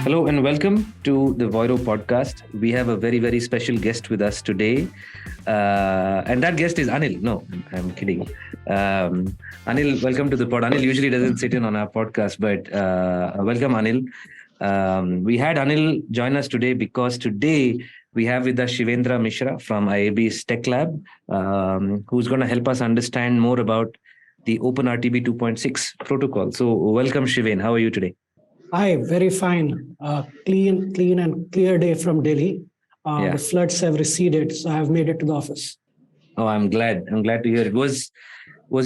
Hello and welcome to the Voiro podcast. We have a very, very special guest with us today. And that guest is Anil. No, I'm kidding. Anil, welcome to the pod. Anil usually doesn't sit in on our podcast, but welcome, Anil. We had Anil join us today because today we have with us Shivendra Misra from IAB Tech Lab, who's going to help us understand more about the OpenRTB 2.6 protocol. So welcome, Shiven. How are you today? Hi, very fine. Clean and clear day from Delhi. The floods have receded, so I have made it to the office. Oh, I'm glad to hear it. Was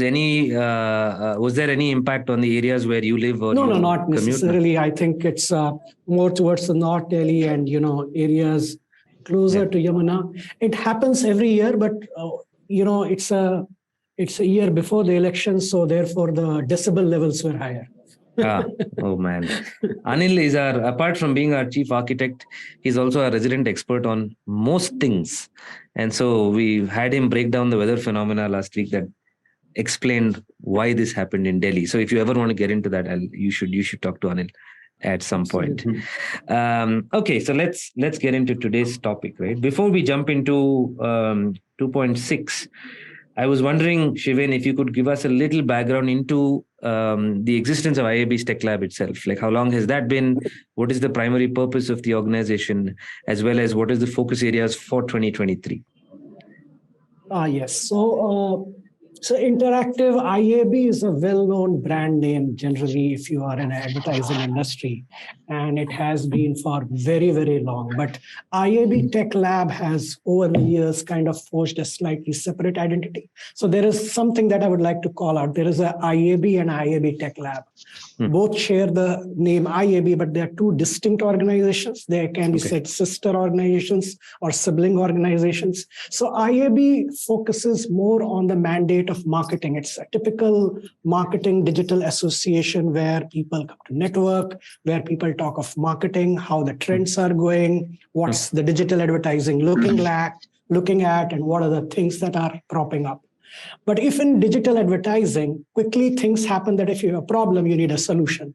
there any impact on the areas where you live? Or no, not necessarily. I think it's more towards the North Delhi and areas closer to Yamuna. It happens every year, but it's a year before the election, so therefore the decibel levels were higher. Oh man. Anil is apart from being our chief architect, he's also a resident expert on most things. And so we had him break down the weather phenomena last week that explained why this happened in Delhi. So if you ever want to get into that, you should talk to Anil at some point. Okay, so let's get into today's topic, right? Before we jump into 2.6, I was wondering, Shiven, if you could give us a little background into the existence of IAB's Tech Lab itself. Like, how long has that been? What is the primary purpose of the organization, as well as what is the focus areas for 2023? Yes. So Interactive IAB is a well-known brand name generally if you are in the advertising industry, and it has been for very, very long. But IAB Tech Lab has over the years kind of forged a slightly separate identity. So there is something that I would like to call out. There is a IAB and IAB Tech Lab. Both share the name IAB, but they are two distinct organizations. They can be said sister organizations or sibling organizations. So IAB focuses more on the mandate of marketing. It's a typical marketing digital association where people come to network, where people talk of marketing, how the trends are going, what's the digital advertising looking at, and what are the things that are cropping up. But if in digital advertising, quickly things happen that if you have a problem, you need a solution.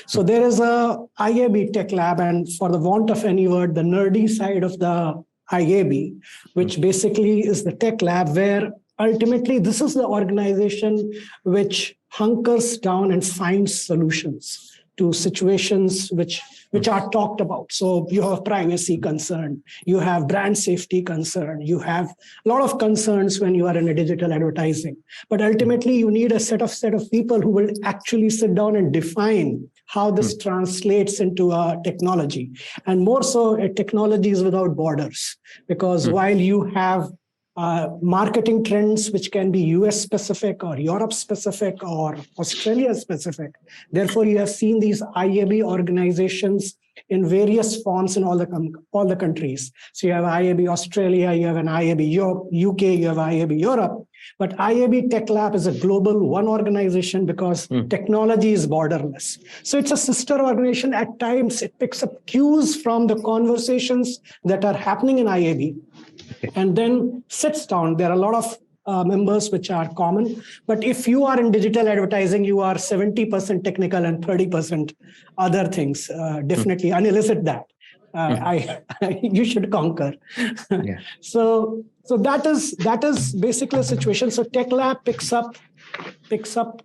So there is a IAB Tech Lab, and for the want of any word, the nerdy side of the IAB, which basically is the tech lab where ultimately this is the organization which hunkers down and finds solutions to situations which are talked about. So you have privacy concern, you have brand safety concern, you have a lot of concerns when you are in a digital advertising. But ultimately, you need a set of people who will actually sit down and define how this translates into a technology. And more so, a technology is without borders. Because while you have marketing trends, which can be US specific or Europe specific or Australia specific. Therefore, you have seen these IAB organizations in various forms in all the countries. So you have IAB Australia, you have an IAB UK, you have IAB Europe. But IAB Tech Lab is a global one organization because technology is borderless. So it's a sister organization. At times, it picks up cues from the conversations that are happening in IAB. And then sits down. There are a lot of members which are common. But if you are in digital advertising, you are 70% technical and 30% other things. Definitely unillicit that. You should conquer. So that is basically a situation. So Tech Lab picks up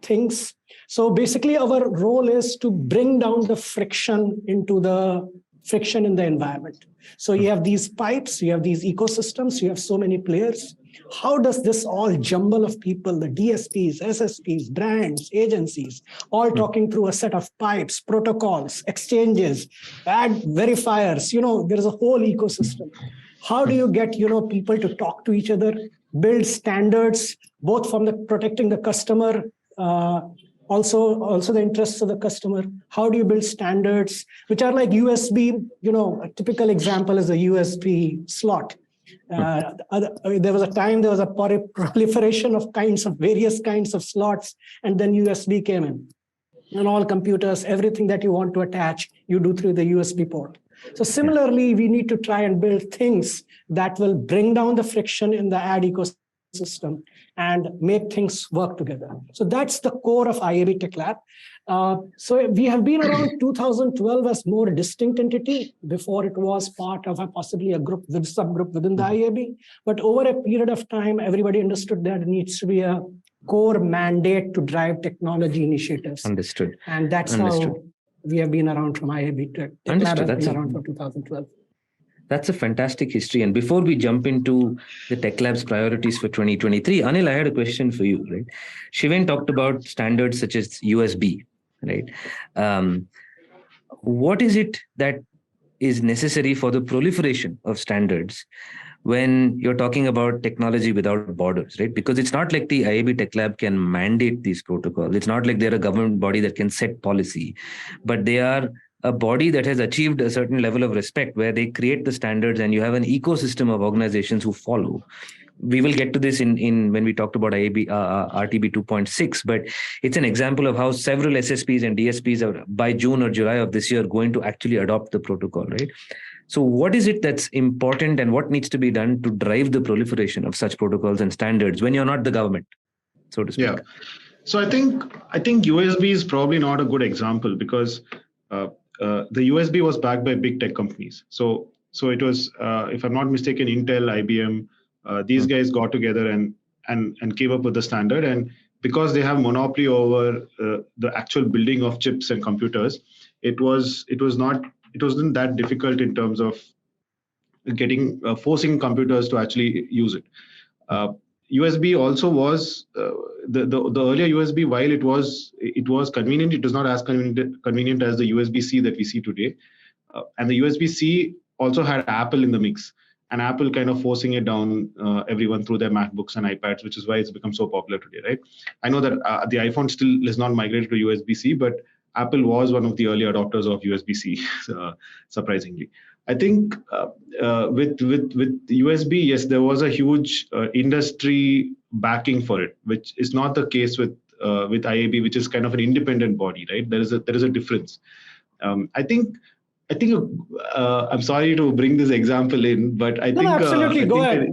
things. So basically our role is to bring down the friction in the environment. So you have these pipes, you have these ecosystems, you have so many players. How does this all jumble of people, the DSPs, SSPs, brands, agencies, all talking through a set of pipes, protocols, exchanges, ad verifiers, there is a whole ecosystem. How do you get, people to talk to each other, build standards, both from protecting the customer, also the interests of the customer? How do you build standards which are like USB? A typical example is a USB slot. There was a proliferation of various kinds of slots, and then USB came in. And all computers, everything that you want to attach, you do through the USB port. So similarly, we need to try and build things that will bring down the friction in the ad ecosystem and make things work together. So that's the core of IAB Tech Lab. So we have been around 2012 as more distinct entity. Before it was part of possibly a group with subgroup within the IAB. But over a period of time, everybody understood that it needs to be a core mandate to drive technology initiatives. Understood. And that's how we have been around from IAB Tech Lab has been around from 2012. That's a fantastic history. And before we jump into the Tech Lab's priorities for 2023, Anil, I had a question for you, right? Shiven talked about standards such as USB, right? What is it that is necessary for the proliferation of standards when you're talking about technology without borders, right? Because it's not like the IAB Tech Lab can mandate these protocols. It's not like they're a government body that can set policy, but they are a body that has achieved a certain level of respect where they create the standards and you have an ecosystem of organizations who follow. We will get to this in when we talked about IAB RTB 2.6, but it's an example of how several SSPs and DSPs are by June or July of this year going to actually adopt the protocol, right? So what is it that's important and what needs to be done to drive the proliferation of such protocols and standards when you're not the government, so to speak? Yeah. So I think USB is probably not a good example because the USB was backed by big tech companies. So it was, if I'm not mistaken, Intel, IBM, these guys got together and came up with the standard. And because they have monopoly over the actual building of chips and computers, it wasn't that difficult in terms of getting forcing computers to actually use it. USB also was the earlier USB. While it was convenient, it was not as convenient as the USB-C that we see today. And the USB-C also had Apple in the mix, and Apple kind of forcing it down everyone through their MacBooks and iPads, which is why it's become so popular today, right? I know that the iPhone still is not migrated to USB-C, but Apple was one of the early adopters of USB-C, surprisingly. I think with USB, yes, there was a huge industry backing for it, which is not the case with IAB, which is kind of an independent body, right? There is a difference. I think I'm sorry to bring this example in, but I think absolutely go ahead.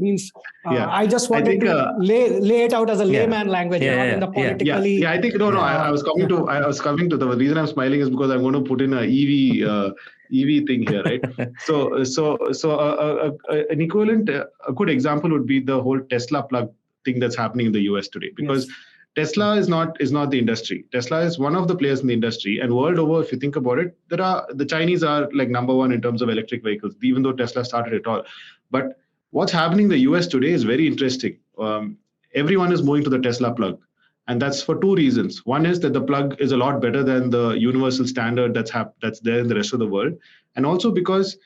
I just wanted to lay it out as a layman language, not in the politically. I think I was coming to the reason I'm smiling is because I'm going to put in a EV thing here, right? so an equivalent, a good example would be the whole Tesla plug thing that's happening in the US today, because Tesla is not the industry. Tesla is one of the players in the industry, and world over, if you think about it, the Chinese are like number one in terms of electric vehicles, even though Tesla started it all. But what's happening in the US today is very interesting. Everyone is moving to the Tesla plug, and that's for two reasons. One is that the plug is a lot better than the universal standard that's there in the rest of the world, and also because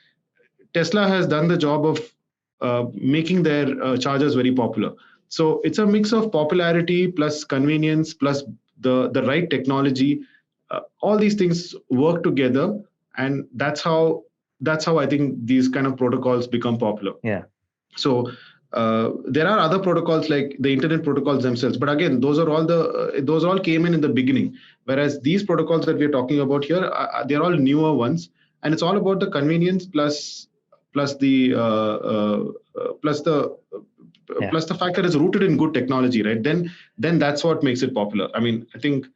Tesla has done the job of making their chargers very popular. So it's a mix of popularity plus convenience plus the right technology. All these things work together, and that's how I think these kind of protocols become popular. Yeah. So there are other protocols like the internet protocols themselves, but again, those all came in the beginning. Whereas these protocols that we're talking about here, they're all newer ones, and it's all about the convenience plus the fact that it's rooted in good technology, right? Then that's what makes it popular. I mean, I think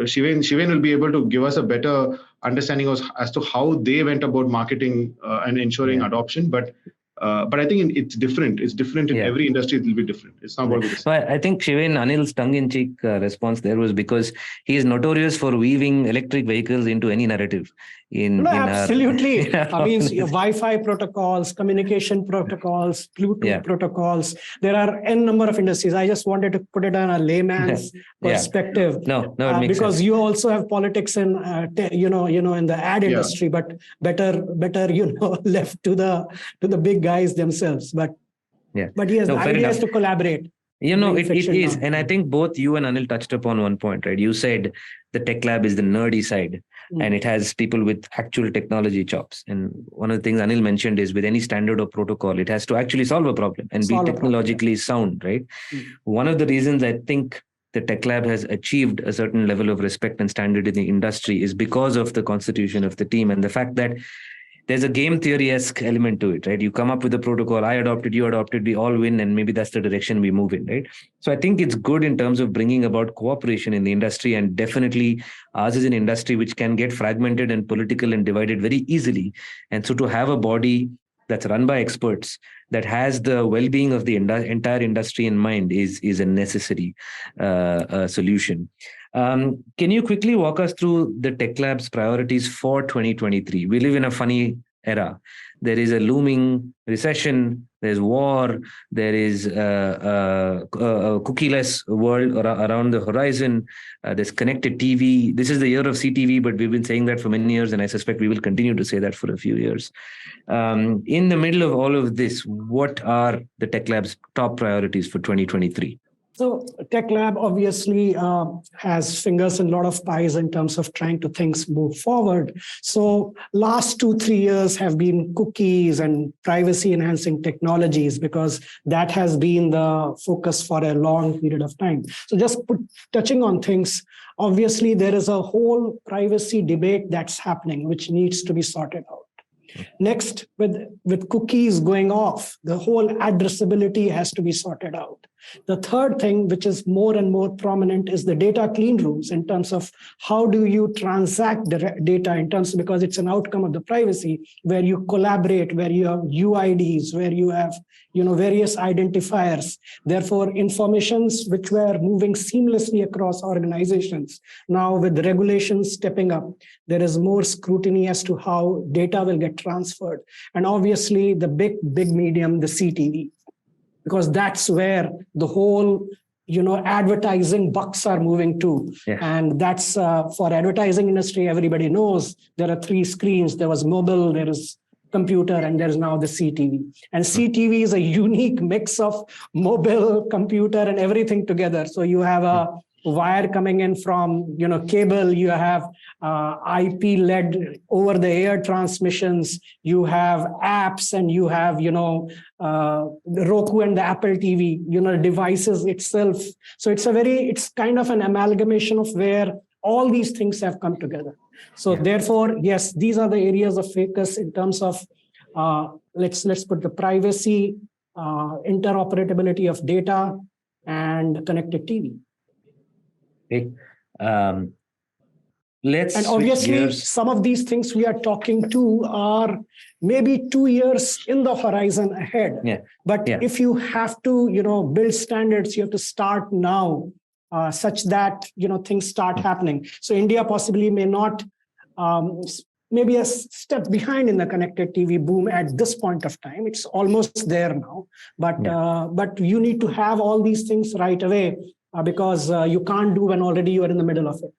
Shiven will be able to give us a better understanding as to how they went about marketing and ensuring adoption. But I think it's different. It's different in every industry. It will be different. It's not going to be the same. I think Shiven, Anil's tongue-in-cheek response there was because he is notorious for weaving electric vehicles into any narrative. Absolutely. I mean, Wi-Fi protocols, communication protocols, Bluetooth protocols. There are n number of industries. I just wanted to put it on a layman's perspective. No, it makes because sense. You also have politics in in the ad industry, but better left to the big guys themselves. But yes, the idea is to collaborate. It is. And I think both you and Anil touched upon one point, right? You said the tech lab is the nerdy side and it has people with actual technology chops. And one of the things Anil mentioned is with any standard or protocol, it has to actually solve a problem and be technologically sound, right? One of the reasons I think the tech lab has achieved a certain level of respect and standard in the industry is because of the constitution of the team and the fact that there's a game theory-esque element to it, right? You come up with a protocol, I adopted, you adopted, we all win, and maybe that's the direction we move in, right? So I think it's good in terms of bringing about cooperation in the industry, and definitely ours is an industry which can get fragmented and political and divided very easily. And so to have a body that's run by experts that has the well-being of the entire industry in mind is a necessary solution. Can you quickly walk us through the Tech Lab's priorities for 2023? We live in a funny era. There is a looming recession, there's war, there is a cookieless world around the horizon, there's connected TV. This is the year of CTV, but we've been saying that for many years, and I suspect we will continue to say that for a few years. In the middle of all of this, what are the Tech Lab's top priorities for 2023? So Tech Lab obviously has fingers in a lot of pies in terms of trying to things move forward. So last 2-3 years have been cookies and privacy enhancing technologies, because that has been the focus for a long period of time. So just touching on things, obviously there is a whole privacy debate that's happening, which needs to be sorted out. Next, with cookies going off, the whole addressability has to be sorted out. The third thing, which is more and more prominent, is the data clean rooms in terms of how do you transact the data in terms, because it's an outcome of the privacy, where you collaborate, where you have UIDs, where you have various identifiers. Therefore, informations which were moving seamlessly across organizations, now with regulations stepping up, there is more scrutiny as to how data will get transferred. And obviously the big medium, the CTV, because that's where the whole advertising bucks are moving to. Yeah. And that's for advertising industry, everybody knows there are 3 screens. There was mobile, there is computer, and there's now the CTV. And CTV is a unique mix of mobile, computer, and everything together. So you have a wire coming in from cable, you have IP-led over-the-air transmissions, you have apps, and you have Roku and the Apple TV, devices itself. So it's kind of an amalgamation of where all these things have come together. So therefore, yes, these are the areas of focus in terms of let's put the privacy, interoperability of data, and connected TV. Okay. And obviously, some of these things we are talking to are maybe 2 years in the horizon ahead. Yeah. But if you have to, build standards, you have to start now, such that things start happening. So India possibly may not, maybe a step behind in the connected TV boom at this point of time. It's almost there now, but you need to have all these things right away. Because you can't do when already you are in the middle of it.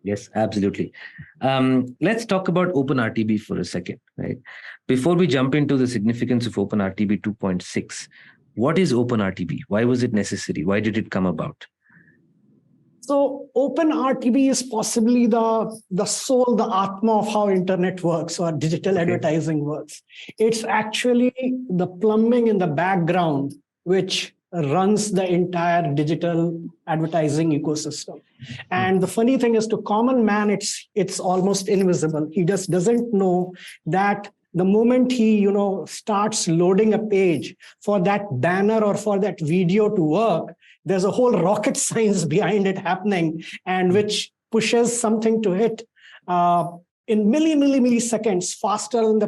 Yes, absolutely. Let's talk about OpenRTB for a second, right? Before we jump into the significance of OpenRTB 2.6, what is OpenRTB? Why was it necessary? Why did it come about? So OpenRTB is possibly the soul, the atma of how internet works or digital advertising works. It's actually the plumbing in the background, which runs the entire digital advertising ecosystem. And the funny thing is, to common man, it's almost invisible. He just doesn't know that the moment he starts loading a page for that banner or for that video to work, there's a whole rocket science behind it happening, and which pushes something to hit in milliseconds faster than the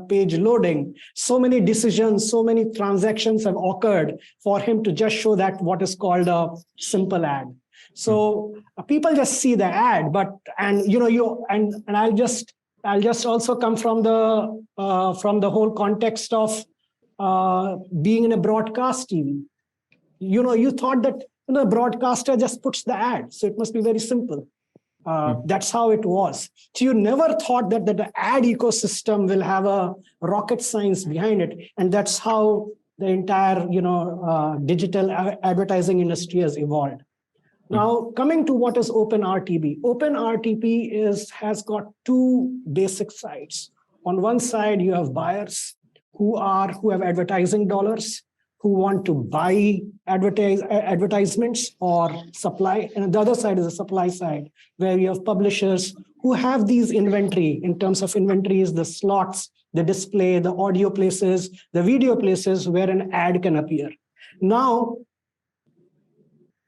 page loading. So many decisions, so many transactions have occurred for him to just show that what is called a simple ad. So people just see the ad, and I'll just also come from the whole context of being in a broadcast TV. You thought that the broadcaster just puts the ad, so it must be very simple. That's how it was. So you never thought that the ad ecosystem will have a rocket science behind it. And that's how the entire, digital advertising industry has evolved. Now, coming to what is OpenRTB. OpenRTB has got 2 basic sides. On one side, you have buyers who have advertising dollars, who want to buy advertisements or supply, and the other side is the supply side, where we have publishers who have these inventory. In terms of inventories, the slots, the display, the audio places, the video places where an ad can appear. Now,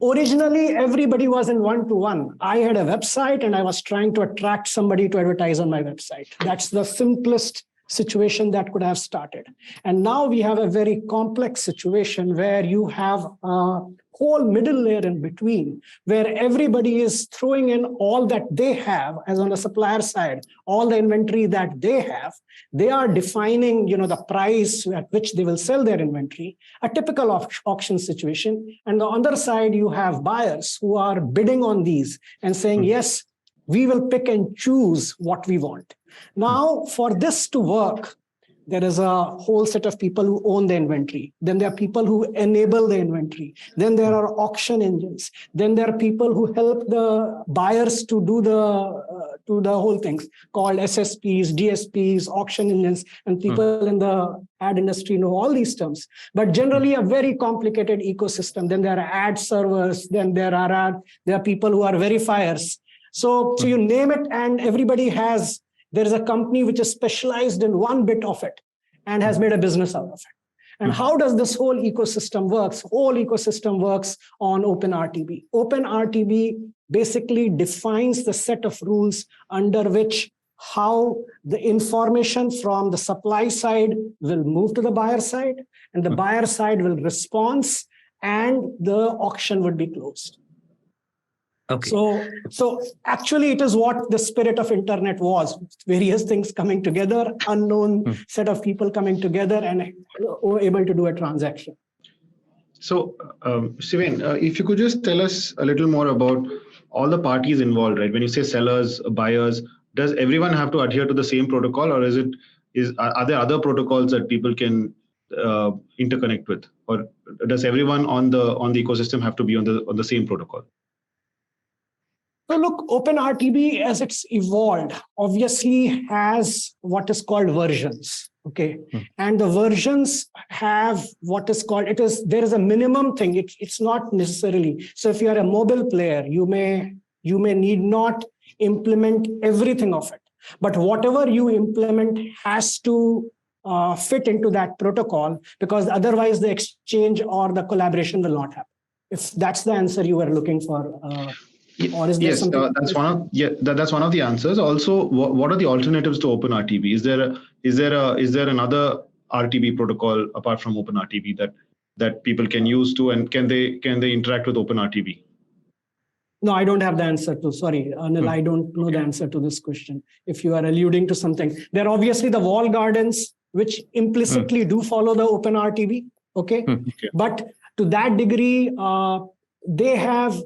originally, everybody was in one-to-one. I had a website and I was trying to attract somebody to advertise on my website. That's the simplest situation that could have started. And now we have a very complex situation where you have a whole middle layer in between, where everybody is throwing in all that they have, as on the supplier side, all the inventory that they have. They are defining, the price at which they will sell their inventory, a typical auction situation. And on the other side, you have buyers who are bidding on these and saying, yes, we will pick and choose what we want. Now, for this to work, there is a whole set of people who own the inventory. Then there are people who enable the inventory. Then there are auction engines. Then there are people who help the buyers to do the whole things called SSPs, DSPs, auction engines, and people in the ad industry know all these terms. But generally, a very complicated ecosystem. Then there are ad servers. Then there are people who are verifiers. So you name it, and everybody has. There is a company which is specialized in one bit of it and has made a business out of it. And how does this whole ecosystem works? Whole ecosystem works on OpenRTB. OpenRTB basically defines the set of rules under which how the information from the supply side will move to the buyer side, and the buyer side will respond, and the auction would be closed. Okay. So actually, it is what the spirit of internet was: various things coming together, unknown set of people coming together, and able to do a transaction. So, Shivendra, if you could just tell us a little more about all the parties involved, right? When you say sellers, buyers, does everyone have to adhere to the same protocol, or are there other protocols that people can interconnect with, or does everyone on the ecosystem have to be on the same protocol? So look, OpenRTB, as it's evolved, obviously has what is called versions. Okay. And the versions have what is called, there is a minimum thing. It's not necessarily. So if you are a mobile player, you may need not implement everything of it. But whatever you implement has to fit into that protocol, because otherwise the exchange or the collaboration will not happen. If that's the answer you were looking for. Or is there something? That's one of the answers. Also, what are the alternatives to OpenRTB? Is there another RTB protocol apart from OpenRTB that people can use to, and can they interact with OpenRTB? No, I don't have the answer to. Sorry, Anil, I don't know the answer to this question. If you are alluding to something, there are obviously the wall gardens which implicitly do follow the OpenRTB. Okay, but to that degree, they have.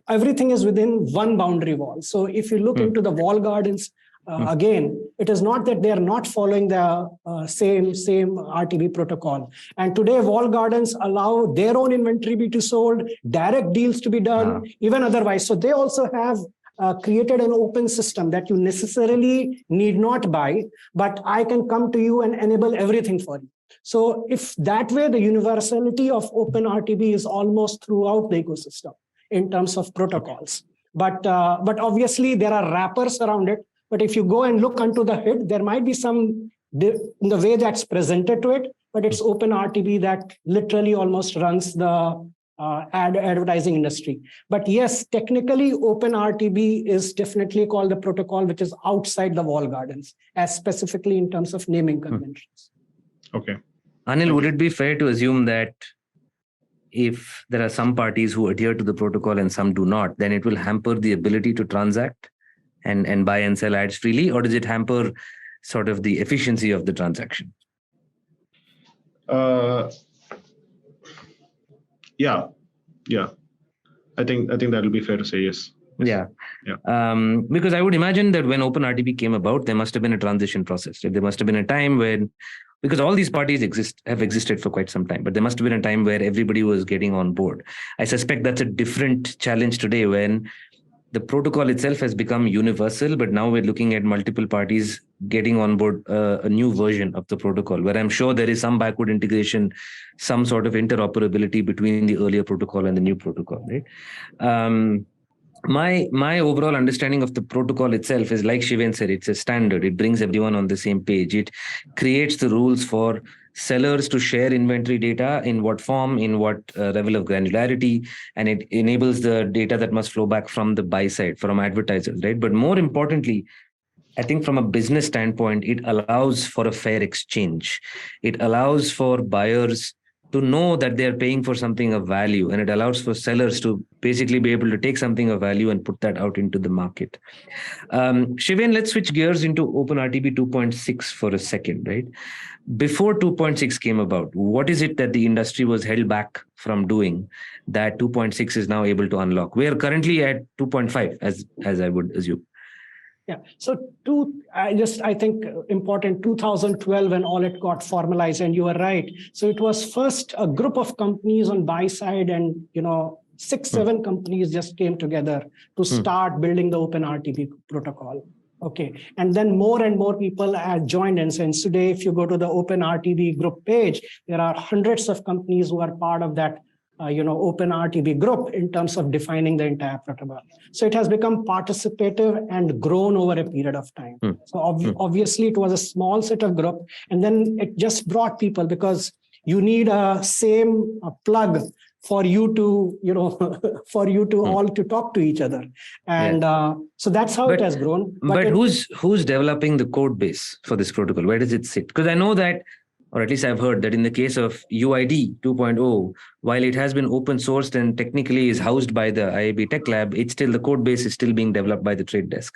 Everything is within one boundary wall. So if you look into the wall gardens, again, it is not that they are not following the same RTB protocol. And today, wall gardens allow their own inventory to be sold, direct deals to be done, even otherwise. So they also have created an open system that you necessarily need not buy, but I can come to you and enable everything for you. So if that way, the universality of OpenRTB is almost throughout the ecosystem in terms of protocols. But obviously there are wrappers around it. But if you go and look onto the hood, there might be some in the way that's presented to it, but it's OpenRTB that literally almost runs the advertising industry. But yes, technically OpenRTB is definitely called the protocol which is outside the wall gardens, as specifically in terms of naming conventions. Okay. Anil, would it be fair to assume that if there are some parties who adhere to the protocol and some do not, then it will hamper the ability to transact and buy and sell ads freely, or does it hamper sort of the efficiency of the transaction? Yeah. I think that will be fair to say yes. Yeah. Because I would imagine that when OpenRTB came about, there must have been a transition process. There must have been a time when, because all these parties have existed for quite some time, but there must have been a time where everybody was getting on board. I suspect that's a different challenge today when the protocol itself has become universal, but now we're looking at multiple parties getting on board a new version of the protocol, where I'm sure there is some backward integration, some sort of interoperability between the earlier protocol and the new protocol, right? My overall understanding of the protocol itself is, like Shiven said, it's a standard. It brings everyone on the same page. It creates the rules for sellers to share inventory data, in what form, in what level of granularity, and it enables the data that must flow back from the buy side, from advertisers, right? But more importantly, I think from a business standpoint, it allows for a fair exchange. It allows for buyers to know that they're paying for something of value, and it allows for sellers to basically be able to take something of value and put that out into the market. Shiven, let's switch gears into OpenRTB 2.6 for a second, right? Before 2.6 came about, what is it that the industry was held back from doing that 2.6 is now able to unlock? We are currently at 2.5, as I would assume. Yeah. So I think important 2012 when all it got formalized, and you are right. So it was first a group of companies on buy side, and 6-7 companies just came together to start building the OpenRTB protocol. Okay. And then more and more people have joined. And since today, if you go to the OpenRTB group page, there are hundreds of companies who are part of that OpenRTB group in terms of defining the entire protocol. So it has become participative and grown over a period of time. So obviously it was a small set of group, and then it just brought people, because you need a same plug for you to, all to talk to each other. And so that's how it has grown. But who's developing the code base for this protocol? Where does it sit? Because I know that, or at least I've heard that in the case of UID 2.0, while it has been open sourced and technically is housed by the IAB Tech Lab, it's still, the code base is still being developed by the trade desk.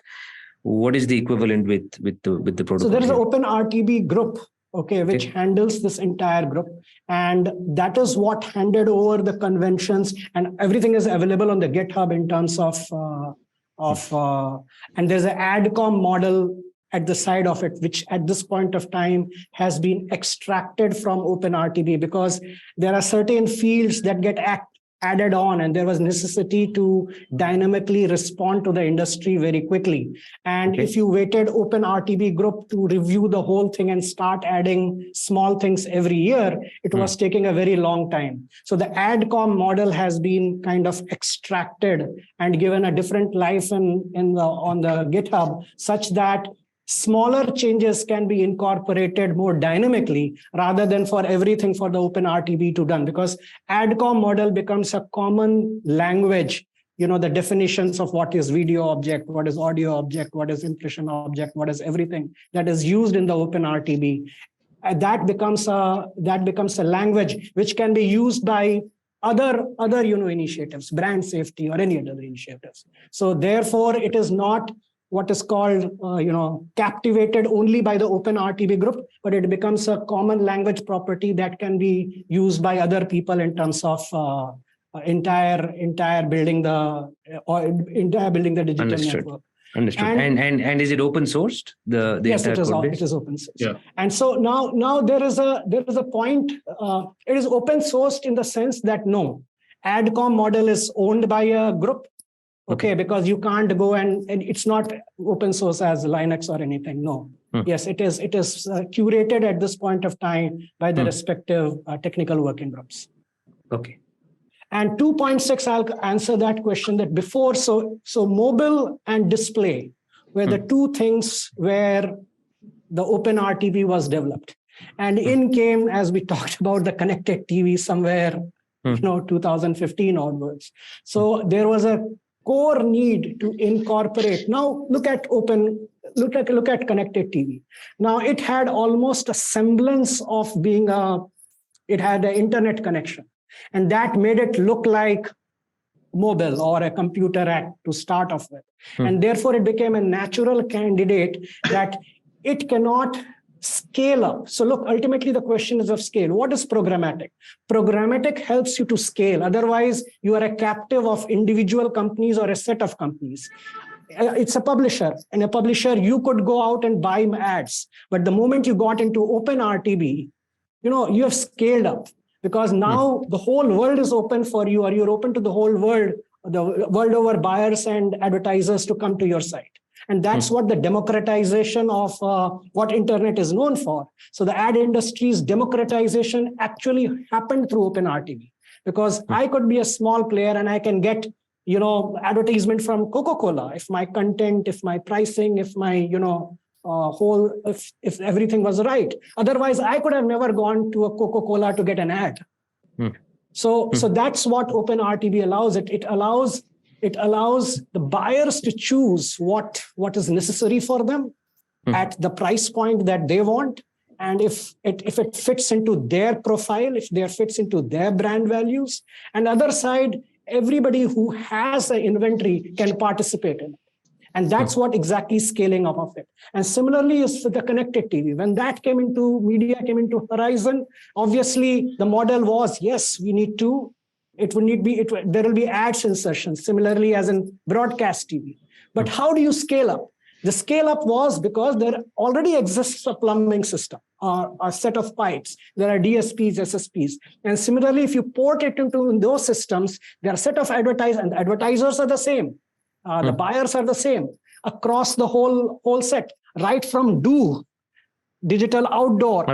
What is the equivalent with the protocol? So there is an OpenRTB group, which handles this entire group, and that is what handed over the conventions, and everything is available on the GitHub in terms of and there's an AdCom model at the side of it, which at this point of time has been extracted from OpenRTB, because there are certain fields that get added on, and there was necessity to dynamically respond to the industry very quickly. And if you waited OpenRTB group to review the whole thing and start adding small things every year, it was taking a very long time. So the AdCom model has been kind of extracted and given a different life on the GitHub, such that smaller changes can be incorporated more dynamically, rather than for everything for the OpenRTB to done, because AdCom model becomes a common language, the definitions of what is video object, what is audio object, what is impression object, what is everything that is used in the OpenRTB. That becomes a language which can be used by other initiatives, brand safety or any other initiatives. So therefore, it is not what is called, captivated only by the OpenRTB group, but it becomes a common language property that can be used by other people in terms of entire building the digital network. Understood. And is it open sourced? Yes, it is open source. Yeah. And so now there is a point. It is open sourced in the sense that no, AdCom model is owned by a group. Because you can't go and it's not open source as Linux or anything. No. Yes, it is curated at this point of time by the respective technical working groups. Okay. And 2.6, I'll answer that question that before. So mobile and display were the two things where the OpenRTB was developed. And in came, as we talked about, the connected TV somewhere, 2015 onwards. So there was a core need to incorporate. Now look at connected TV. Now it had almost a semblance of being it had an internet connection, and that made it look like mobile or a computer to start off with. And therefore it became a natural candidate that it cannot scale up. So look, ultimately the question is of scale. What is programmatic? Programmatic helps you to scale. Otherwise, you are a captive of individual companies or a set of companies. It's a publisher, and a publisher, you could go out and buy ads. But the moment you got into OpenRTB, you have scaled up, because now the whole world is open for you, or you're open to the whole world the world over buyers and advertisers to come to your site. And that's what the democratization of what internet is known for. So the ad industry's democratization actually happened through OpenRTB, because I could be a small player and I can get, advertisement from Coca-Cola if my content, if my pricing, if my, if everything was right. Otherwise, I could have never gone to a Coca-Cola to get an ad. So that's what OpenRTB allows. It allows the buyers to choose what is necessary for them at the price point that they want. And if it fits into their profile, if there fits into their brand values. And the other side, everybody who has an inventory can participate in it. And that's what exactly scaling up of it. And similarly is with the connected TV. When that media came into horizon, obviously the model was, yes, we need to, there will be ads insertions, similarly as in broadcast TV. But how do you scale up? The scale up was because there already exists a plumbing system, a set of pipes. There are DSPs, SSPs. And similarly, if you port it into those systems, there are a set of advertisers, and the advertisers are the same. The buyers are the same across the whole set, right from digital outdoor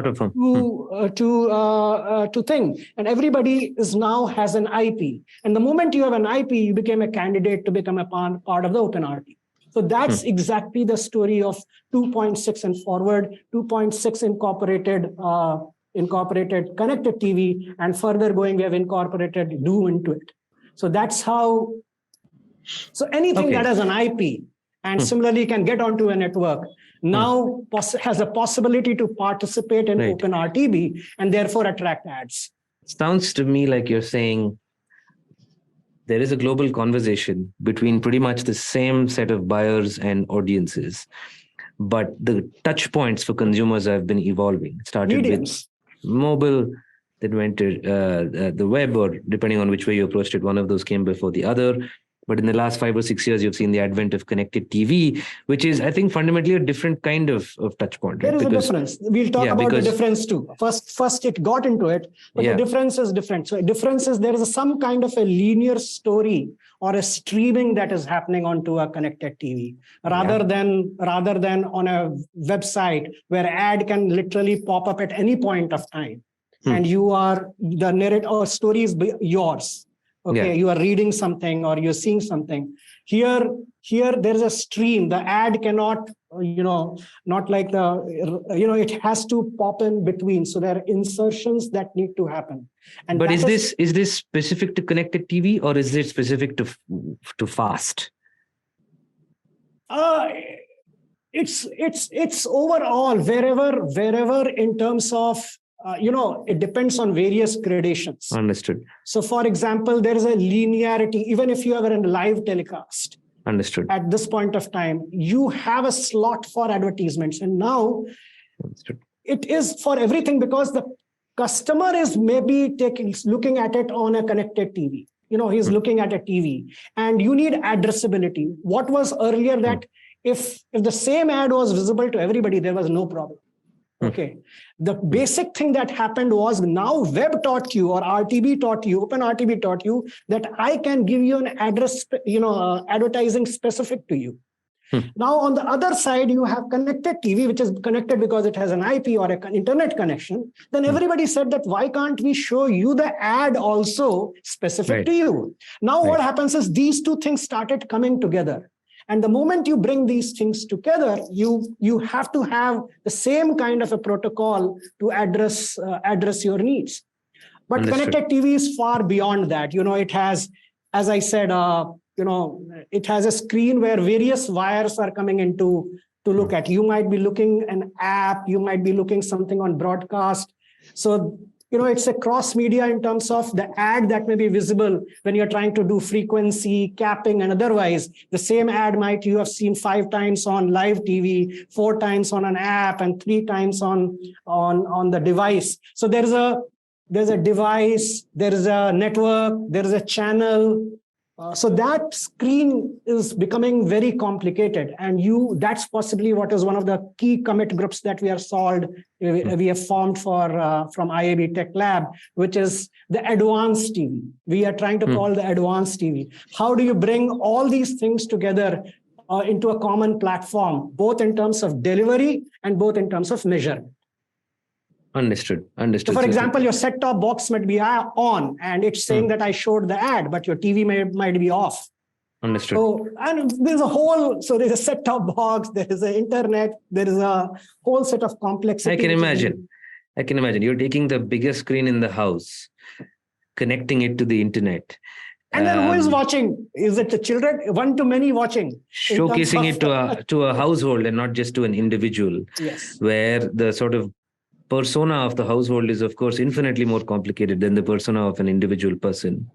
to thing. And everybody now has an IP. And the moment you have an IP, you became a candidate to become a part of the OpenRTB. So that's exactly the story of 2.6 and forward. 2.6 incorporated connected TV, and further going, we have incorporated DO into it. So that's how. So anything that has an IP and similarly can get onto a network now has a possibility to participate in OpenRTB and therefore attract ads. Sounds to me like you're saying there is a global conversation between pretty much the same set of buyers and audiences, but the touch points for consumers have been evolving. It started with mobile, then went to the web, or depending on which way you approached it, one of those came before the other. But in the last 5 or 6 years, you've seen the advent of connected TV, which is, I think, fundamentally a different kind of touch point. There is a difference. We'll talk about the difference too. First, it got into it, but the difference is different. So the difference is there is some kind of a linear story or a streaming that is happening onto a connected TV, rather than on a website where ad can literally pop up at any point of time, and the narrative or story is yours. You are reading something or you're seeing something. Here there is a stream. The ad cannot, not like it has to pop in between. So there are insertions that need to happen. But is this specific to connected TV, or is it specific to FAST? It's overall wherever in terms of. It depends on various gradations. Understood. So, for example, there is a linearity. Even if you have a live telecast, understood, at this point of time, you have a slot for advertisements. And now it is for everything, because the customer is maybe looking at it on a connected TV. He's looking at a TV, and you need addressability. What was earlier that if the same ad was visible to everybody, there was no problem. Okay. The basic thing that happened was now web taught you, or RTB taught you, OpenRTB taught you that I can give you an address, advertising specific to you. Now, on the other side, you have connected TV, which is connected because it has an IP or an internet connection. Then everybody said that, why can't we show you the ad also specific to you? Now, what happens is these two things started coming together. And the moment you bring these things together, you have to have the same kind of a protocol to address your needs. But connected TV is far beyond that. It has, as I said, it has a screen where various wires are coming in to look at. You might be looking an app, you might be looking something on broadcast. So it's a cross media in terms of the ad that may be visible when you're trying to do frequency capping and otherwise. The same ad you have seen 5 times on live TV, 4 times on an app, and 3 times on the device. So there's a device, there is a network, there is a channel. So that screen is becoming very complicated, and that's possibly what is one of the key commit groups that we have formed from IAB Tech Lab, which is the advanced TV. We are trying to call the advanced TV. How do you bring all these things together into a common platform, both in terms of delivery and both in terms of measurement? Understood. So for example, your set-top box might be on and it's saying that I showed the ad, but your TV might be off. Understood. So, and there's a set-top box, there is an internet, there is a whole set of complexity. I can imagine. You're taking the biggest screen in the house, connecting it to the internet. And then who is watching? Is it the children? One-to-many watching? Showcasing it to a household and not just to an individual. Yes. Where the sort of persona of the household is, of course, infinitely more complicated than the persona of an individual person.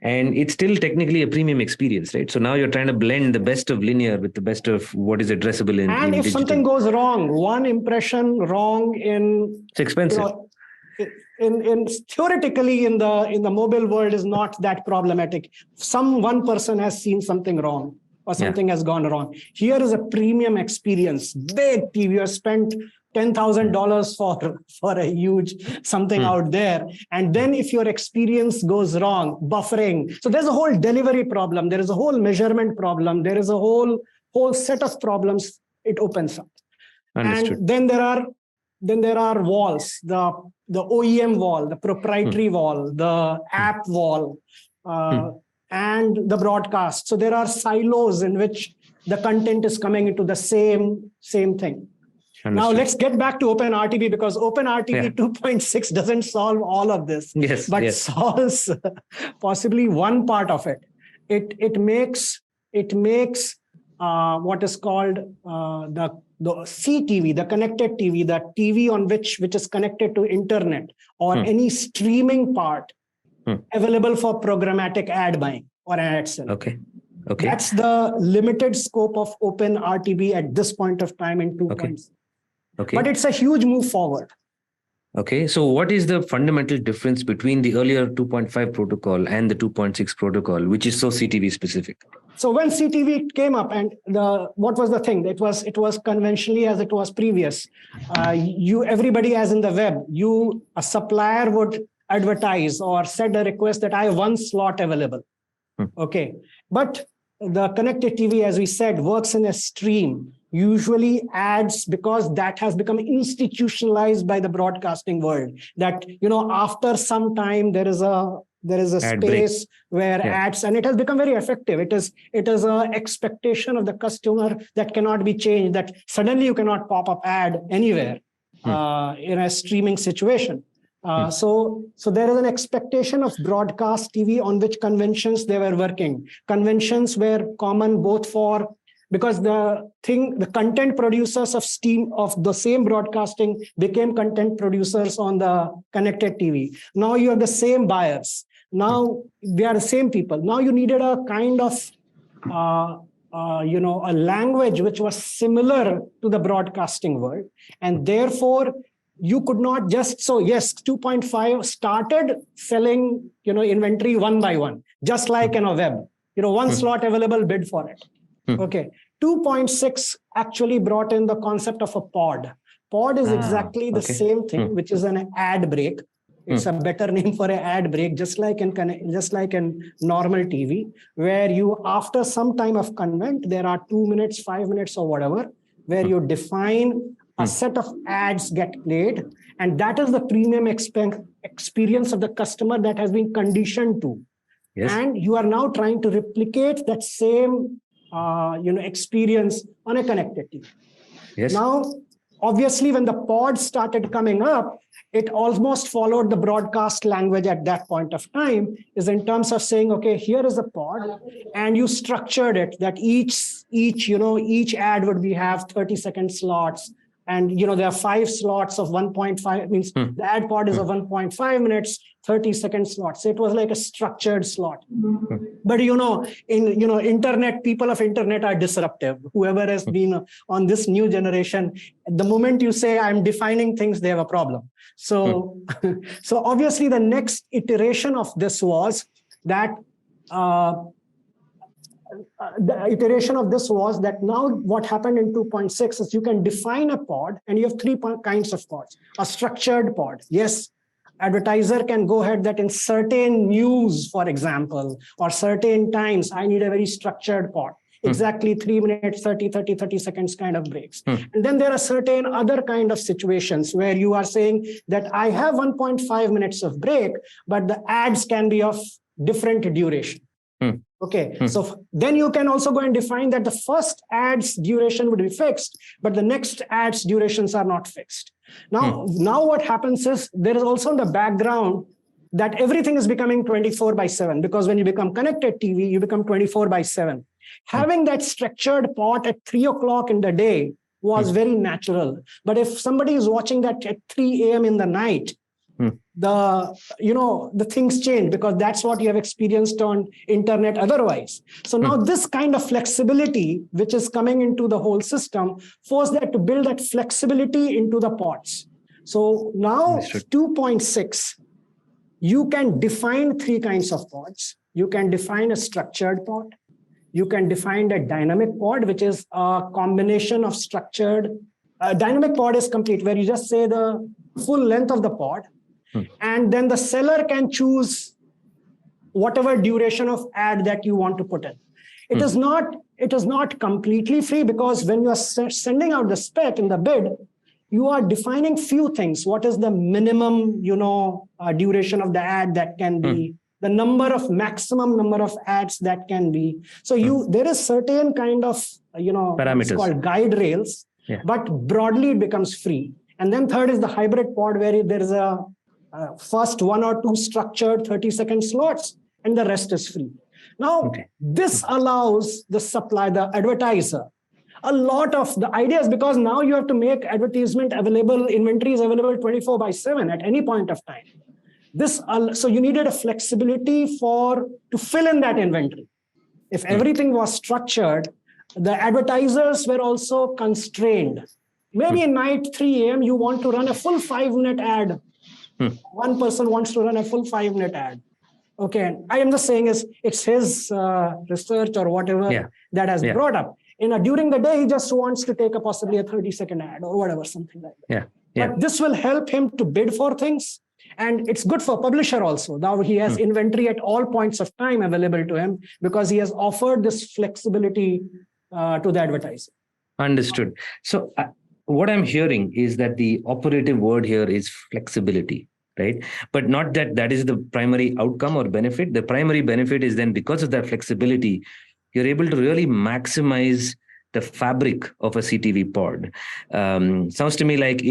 And it's still technically a premium experience, right? So now you're trying to blend the best of linear with the best of what is addressable in And if digital. something goes wrong, one impression wrong it's expensive. Theoretically in the mobile world is not that problematic. One person has seen something wrong or something has gone wrong. Here is a premium experience. Big TV. You have spent $10,000 for a huge something out there. And then if your experience goes wrong, buffering. So there's a whole delivery problem. There is a whole measurement problem. There is a whole set of problems it opens up. Understood. And then there are walls, the OEM wall, the proprietary wall, the app wall, and the broadcast. So there are silos in which the content is coming into the same thing. Understood. Now let's get back to OpenRTB, because OpenRTB 2.6 doesn't solve all of this, but solves possibly one part of it. It makes what is called the CTV, the connected TV, the TV on which is connected to internet or any streaming part available for programmatic ad buying or ad selling. Okay. That's the limited scope of OpenRTB at this point of time in 2.6. Okay. But it's a huge move forward. Okay. So what is the fundamental difference between the earlier 2.5 protocol and the 2.6 protocol, which is so CTV specific? So when CTV came up, and what was the thing? It was conventionally as it was previous. Everybody as in the web, a supplier would advertise or send a request that I have one slot available. Okay. But the connected TV, as we said, works in a stream. Usually ads, because that has become institutionalized by the broadcasting world, that after some time there is a space where ads, and it has become very effective. It is a expectation of the customer that cannot be changed, that suddenly you cannot pop up ad anywhere in a streaming situation. So there is an expectation of broadcast TV on which conventions they were working. Conventions were common both because the content producers of the same broadcasting became content producers on the connected TV. Now you have the same buyers. Now they are the same people. Now you needed a kind of a language which was similar to the broadcasting world, and therefore you could not just 2.5 started selling inventory one by one, just like in a web. One slot available, bid for it. Okay. 2.6 actually brought in the concept of a pod. Pod is exactly the same thing, which is an ad break. It's a better name for an ad break, just like in normal TV, where you, after some time of convent, there are 2 minutes, 5 minutes, or whatever, where you define a set of ads get played, and that is the premium experience of the customer that has been conditioned to. Yes. And you are now trying to replicate that same experience on a connected TV. Yes. Now, obviously, when the pod started coming up, it almost followed the broadcast language at that point of time, is in terms of saying, okay, here is a pod, and you structured it that each ad would have 30-second slots. And there are 5 slots of 1.5, means the ad pod is of 1.5 minutes, 30-second slots. So it was like a structured slot. But internet, people of internet are disruptive. Whoever has been on this new generation, the moment you say I'm defining things, they have a problem. So so obviously the next iteration of this was that the iteration of this was that now what happened in 2.6 is you can define a pod and you have three kinds of pods. A structured pod. Yes, advertiser can go ahead that in certain news, for example, or certain times, I need a very structured pod. Exactly 3 minutes, 30 seconds kind of breaks. And then there are certain other kind of situations where you are saying that I have 1.5 minutes of break, but the ads can be of different duration. Okay, so then you can also go and define that the first ad's duration would be fixed, but the next ad's durations are not fixed. Now what happens is there is also in the background that everything is becoming 24/7, because when you become connected TV, you become 24/7. Having that structured pot at 3 o'clock in the day was very natural. But if somebody is watching that at 3 a.m. in the night, the things change, because that's what you have experienced on internet otherwise. So now this kind of flexibility, which is coming into the whole system, force that to build that flexibility into the pods. So now 2.6, you can define three kinds of pods. You can define a structured pod. You can define a dynamic pod, which is a combination of structured. Dynamic pod is complete, where you just say the full length of the pod. And then the seller can choose whatever duration of ad that you want to put in. It is not completely free, because when you are sending out the spec in the bid, you are defining few things. What is the minimum, duration of the ad that can be, the maximum number of ads that can be. So there is certain kind of, parameters. It's called guide rails, but broadly it becomes free. And then third is the hybrid pod, where there is a first 1 or 2 structured 30-second slots, and the rest is free. Now, this allows the advertiser, a lot of the ideas, because now you have to make advertisement available, inventory is available 24/7 at any point of time. So you needed a flexibility to fill in that inventory. If everything was structured, the advertisers were also constrained. Maybe in night 3 a.m. you want to run a full 5-minute ad. One person wants to run a full 5-minute ad. Okay, I am just saying it's his research or whatever that has brought up. During the day, he just wants to take possibly a 30-second ad or whatever, something like that. But this will help him to bid for things. And it's good for publisher also. Now he has inventory at all points of time available to him, because he has offered this flexibility to the advertiser. Understood. So what I'm hearing is that the operative word here is flexibility, right? But not that is the primary outcome or benefit. The primary benefit is then, because of that flexibility, you're able to really maximize the fabric of a CTV pod. Sounds to me like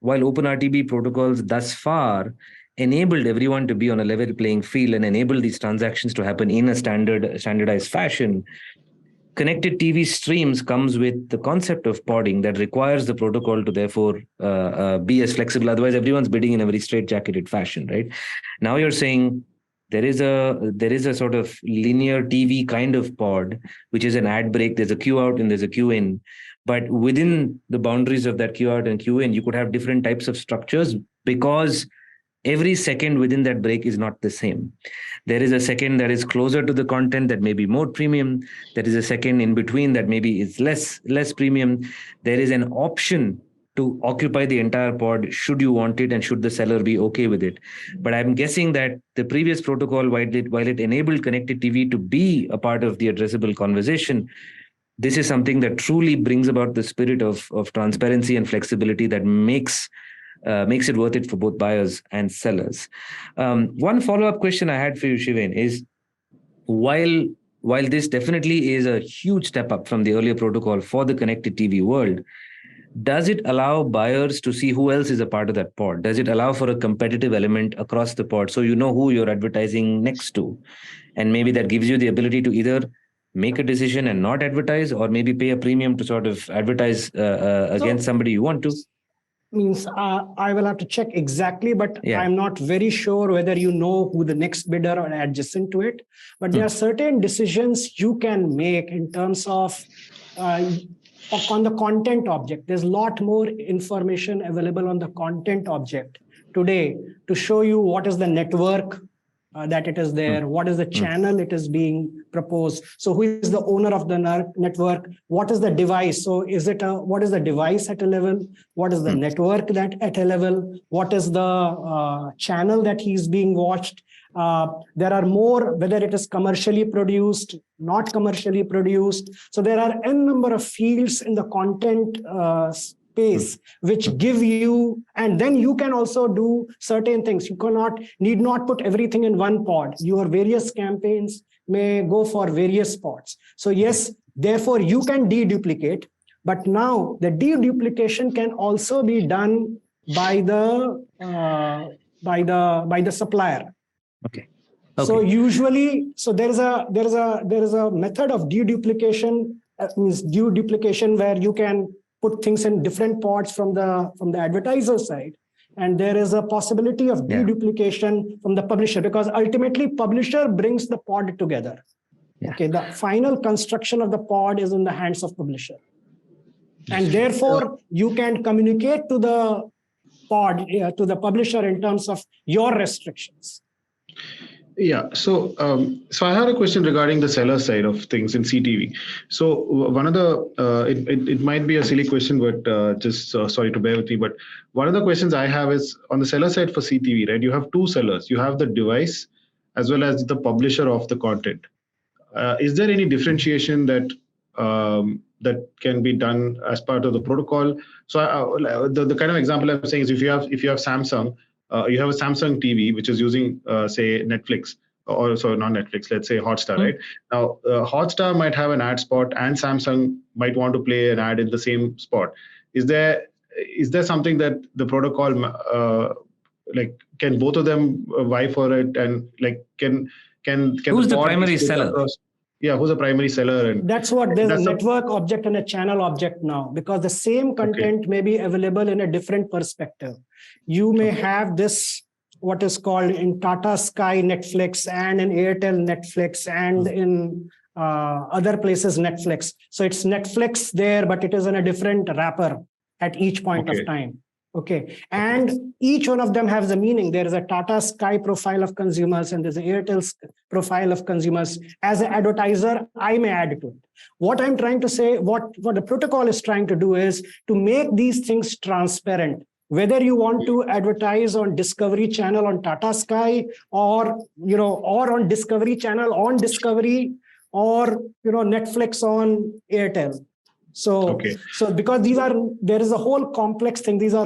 while OpenRTB protocols thus far enabled everyone to be on a level playing field and enabled these transactions to happen in a standardized fashion, connected TV streams comes with the concept of podding that requires the protocol to therefore be as flexible. Otherwise, everyone's bidding in a very straitjacketed fashion, right? Now you're saying there is a sort of linear TV kind of pod, which is an ad break. There's a queue out and there's a queue in. But within the boundaries of that queue out and queue in, you could have different types of structures, because every second within that break is not the same. There is a second that is closer to the content that may be more premium. There is a second in between that maybe is less premium. There is an option to occupy the entire pod should you want it and should the seller be okay with it. But I'm guessing that the previous protocol, while it enabled connected TV to be a part of the addressable conversation, this is something that truly brings about the spirit of transparency and flexibility that makes it worth it for both buyers and sellers. One follow-up question I had for you, Shiven, is while this definitely is a huge step up from the earlier protocol for the connected TV world, does it allow buyers to see who else is a part of that pod? Does it allow for a competitive element across the pod, so you know who you're advertising next to? And maybe that gives you the ability to either make a decision and not advertise, or maybe pay a premium to sort of advertise against somebody you want to? Means I will have to check exactly, but I'm not very sure whether you know who the next bidder or adjacent to it. But there are certain decisions you can make in terms of on the content object. There's a lot more information available on the content object today to show you what is the network that it is there? What is the channel it is being proposed? So who is the owner of the network? What is the device? So what is the device at a level? What is the network that at a level? What is the channel that he's being watched? There are more, whether it is commercially produced, not commercially produced. So there are n number of fields in the content space which give you, and then you can also do certain things. You need not put everything in one pod. Your various campaigns may go for various pods. So yes, therefore you can deduplicate, but now the deduplication can also be done by the supplier. Okay. So usually, there is a method of deduplication, means deduplication, where you can put things in different pods from the advertiser side, and there is a possibility of deduplication from the publisher, because ultimately publisher brings the pod together. Yeah. Okay, the final construction of the pod is in the hands of publisher, and therefore you can communicate to the pod, to the publisher, in terms of your restrictions. Yeah, so I had a question regarding the seller side of things in CTV. So one of the it might be a silly question, but just sorry to bear with me. But one of the questions I have is on the seller side for CTV, right? You have two sellers. You have the device as well as the publisher of the content. Is there any differentiation that can be done as part of the protocol? So the kind of example I'm saying is if you have Samsung. You have a Samsung TV, which is using, say, Netflix, or so not Netflix, let's say Hotstar, right? Now, Hotstar might have an ad spot, and Samsung might want to play an ad in the same spot. Is there something that the protocol, can both of them vie for it, and can who's the primary seller? Who's the primary seller? And that's what there's a network object and a channel object now, because the same content may be available in a different perspective. You may have this, what is called in Tata Sky Netflix, and in Airtel Netflix, and in other places Netflix. So it's Netflix there, but it is in a different wrapper at each point of time. Okay. And each one of them has a meaning. There is a Tata Sky profile of consumers, and there's an Airtel profile of consumers. As an advertiser, I may add to it. What I'm trying to say, what the protocol is trying to do is to make these things transparent. Whether you want to advertise on Discovery Channel on Tata Sky, or on Discovery Channel on Discovery, or Netflix on Airtel. So because there is a whole complex thing. These are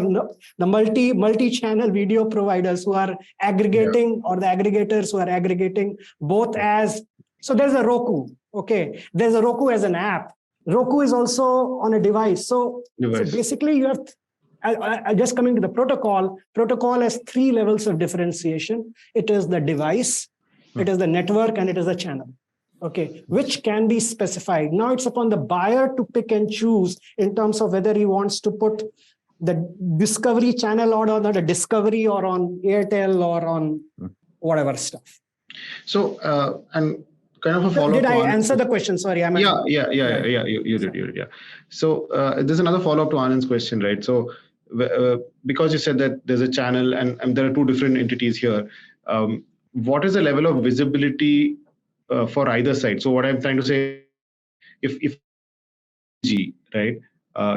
the multi-channel video providers who are aggregating, or the aggregators who are aggregating both as. So there's a Roku. Okay, there's a Roku as an app. Roku is also on a device. So basically you have. Just coming to the protocol has three levels of differentiation. It is the device, it is the network, and it is the channel. Okay, which can be specified. Now it's upon the buyer to pick and choose in terms of whether he wants to put the Discovery Channel or on the Discovery, or on Airtel, or on whatever stuff. So and kind of a follow-up. Did I answer the question? Sorry, Yeah. You did. Yeah. So there's another follow-up to Anand's question, right? So because you said that there's a channel and there are two different entities here, what is the level of visibility for either side? So what I'm trying to say, if right,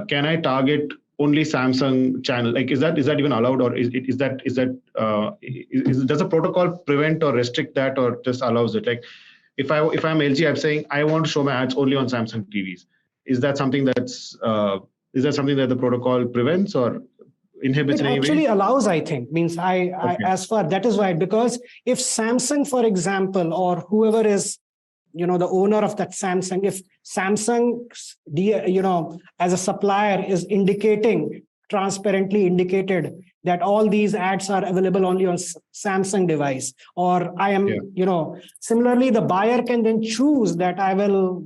can I target only Samsung channel? Like, is that even allowed, or does the protocol prevent or restrict that, or just allows it? Like, if I'm LG, I'm saying I want to show my ads only on Samsung TVs. Is that something that the protocol prevents or inhibits? It actually allows, I think. Means as far that is right, because if Samsung, for example, or whoever is the owner of that Samsung, if Samsung as a supplier is transparently indicated that all these ads are available only on Samsung device, or I am similarly, the buyer can then choose that I will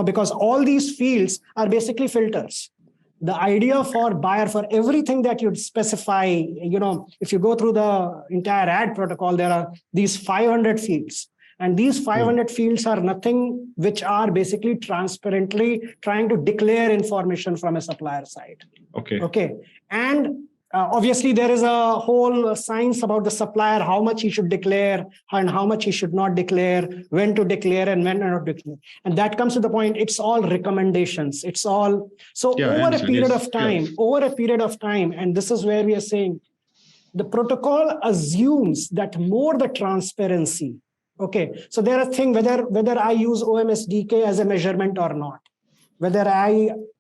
because all these fields are basically filters. The idea for buyer, for everything that you'd specify, if you go through the entire ad protocol, there are these 500 fields. And these 500 fields are nothing which are basically transparently trying to declare information from a supplier side. Okay. And Obviously, there is a whole science about the supplier, how much he should declare and how much he should not declare, when to declare and when not to declare. And that comes to the point, it's all recommendations. It's all, so over a period of time, and this is where we are saying, the protocol assumes that more the transparency. Okay, so there are things, whether I use OMSDK as a measurement or not, whether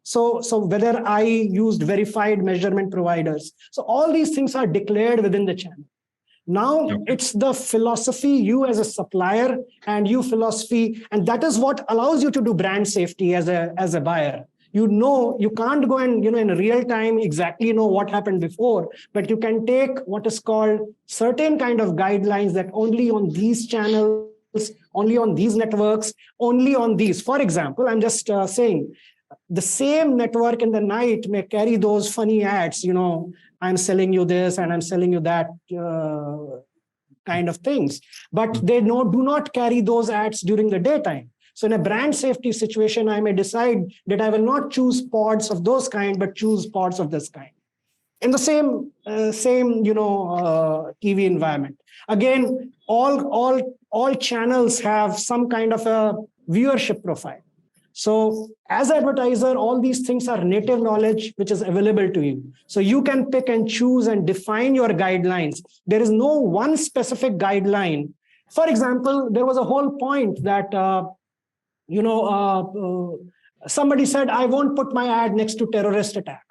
whether I used verified measurement providers. So all these things are declared within the channel. Now it's the philosophy, you as a supplier and you philosophy, and that is what allows you to do brand safety as a buyer. You know, you can't go and, in real time exactly know what happened before, but you can take what is called certain kind of guidelines that only on these channels, only on these networks, only on these. For example, I'm just saying, the same network in the night may carry those funny ads, I'm selling you this and I'm selling you that kind of things, but they do not carry those ads during the daytime. So in a brand safety situation, I may decide that I will not choose pods of those kind, but choose pods of this kind. In the same TV environment. Again, all channels have some kind of a viewership profile. So as an advertiser, all these things are native knowledge, which is available to you. So you can pick and choose and define your guidelines. There is no one specific guideline. For example, there was a whole point that, somebody said, I won't put my ad next to terrorist attack.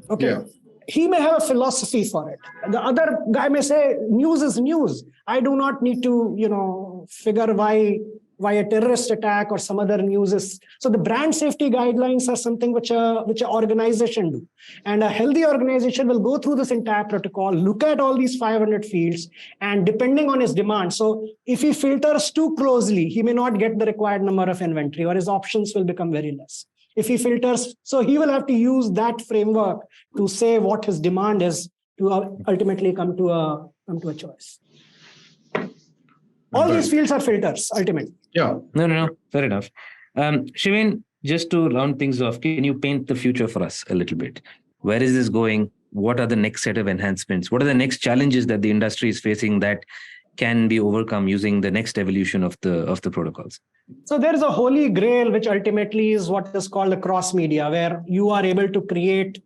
Okay. Yeah. He may have a philosophy for it. The other guy may say, news is news. I do not need to, figure why a terrorist attack or some other news is. So the brand safety guidelines are something which an organization do. And a healthy organization will go through this entire protocol, look at all these 500 fields, and depending on his demand. So if he filters too closely, he may not get the required number of inventory, or his options will become very less. If he filters, so he will have to use that framework to say what his demand is to ultimately come to a choice. All these fields are filters, ultimately. Yeah. No. Fair enough. Shiven, just to round things off, can you paint the future for us a little bit? Where is this going? What are the next set of enhancements? What are the next challenges that the industry is facing that can be overcome using the next evolution of the protocols? So there is a holy grail, which ultimately is what is called a cross media, where you are able to create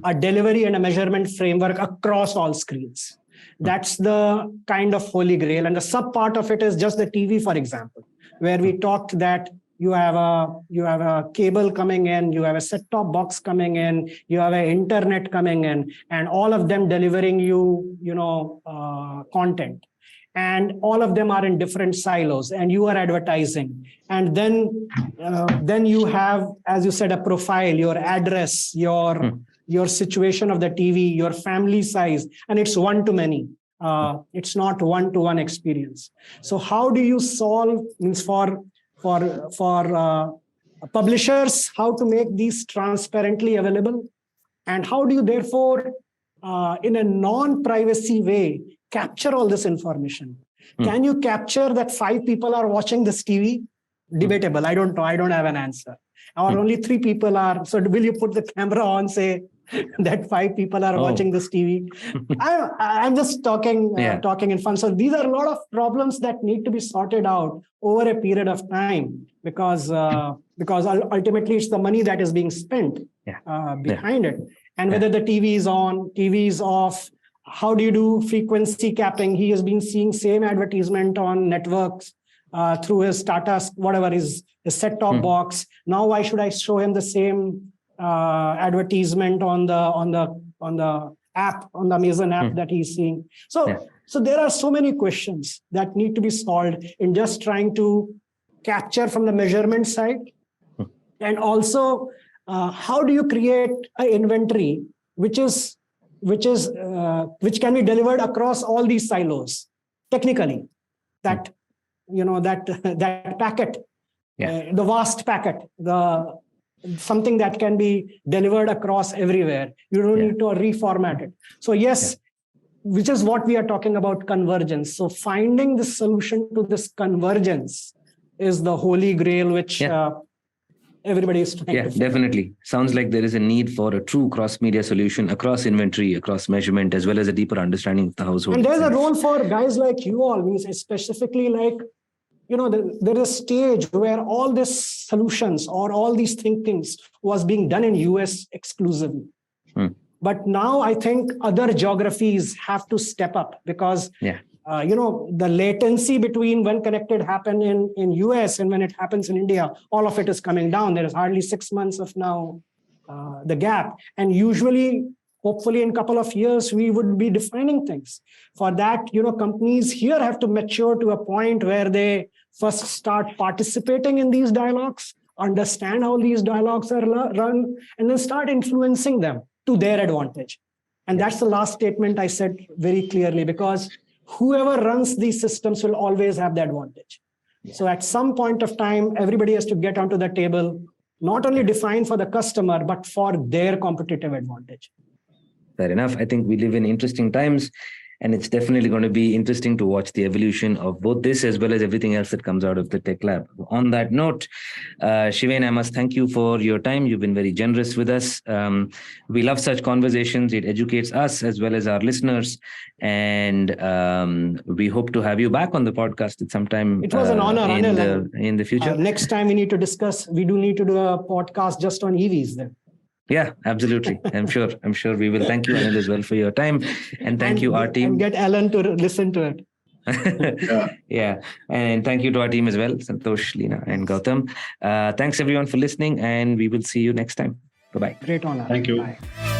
a delivery and a measurement framework across all screens. That's the kind of holy grail. And the sub part of it is just the TV, for example, where we talked that you have a cable coming in, you have a set-top box coming in, you have an internet coming in, and all of them delivering you, content. And all of them are in different silos, and you are advertising. And then you have, as you said, a profile, your address, your situation of the TV, your family size, and it's one-to-many. It's not one-to-one experience. So how do you solve, means for publishers, how to make these transparently available? And how do you therefore, in a non-privacy way, capture all this information? Can you capture that 5 people are watching this TV? Debatable. I don't know. I don't have an answer. Or only 3 people are. So will you put the camera on, say that 5 people are watching this TV? I'm just talking in fun. So these are a lot of problems that need to be sorted out over a period of time, because ultimately it's the money that is being spent behind it. And whether the TV is on, TV is off, how do you do frequency capping? He has been seeing same advertisement on networks through his Tata, whatever his set-top box. Now, why should I show him the same advertisement on the app, on the Amazon app that he's seeing? So there are so many questions that need to be solved in just trying to capture from the measurement side, and also how do you create an inventory which can be delivered across all these silos technically, that packet, the vast packet, something that can be delivered across everywhere. You don't need to reformat it. So which is what we are talking about, convergence. So finding the solution to this convergence is the holy grail, which everybody is trying Yeah, to figure out. definitely. Sounds like there is a need for a true cross-media solution across inventory, across measurement, as well as a deeper understanding of the household. And there's a itself. role for guys like you all, means specifically like, there is a stage where all these solutions or all these thinkings was being done in US exclusively. But now I think other geographies have to step up because the latency between when connected happen in US and when it happens in India, all of it is coming down. There is hardly 6 months of now the gap. And usually, hopefully in a couple of years, we would be defining things. For that, companies here have to mature to a point where they first start participating in these dialogues, understand how these dialogues are run, and then start influencing them to their advantage. And that's the last statement I said very clearly, because whoever runs these systems will always have the advantage. So at some point of time, everybody has to get onto the table, not only define for the customer, but for their competitive advantage. Fair enough. I think we live in interesting times, and it's definitely going to be interesting to watch the evolution of both this as well as everything else that comes out of the Tech Lab. On that note, Shiven, I must thank you for your time. You've been very generous with us. We love such conversations. It educates us as well as our listeners. And we hope to have you back on the podcast at some time. It was an honor, Anil. In the future. Next time we need to discuss, we do need to do a podcast just on EVs then. Yeah, absolutely. I'm sure we will. Thank you, Anil, as well for your time. And thank you, our team. And get Alan to listen to it. Yeah. And thank you to our team as well, Santosh, Leena, and Gautam. Thanks everyone for listening, and we will see you next time. Bye-bye. Great honor. Thank you. Bye.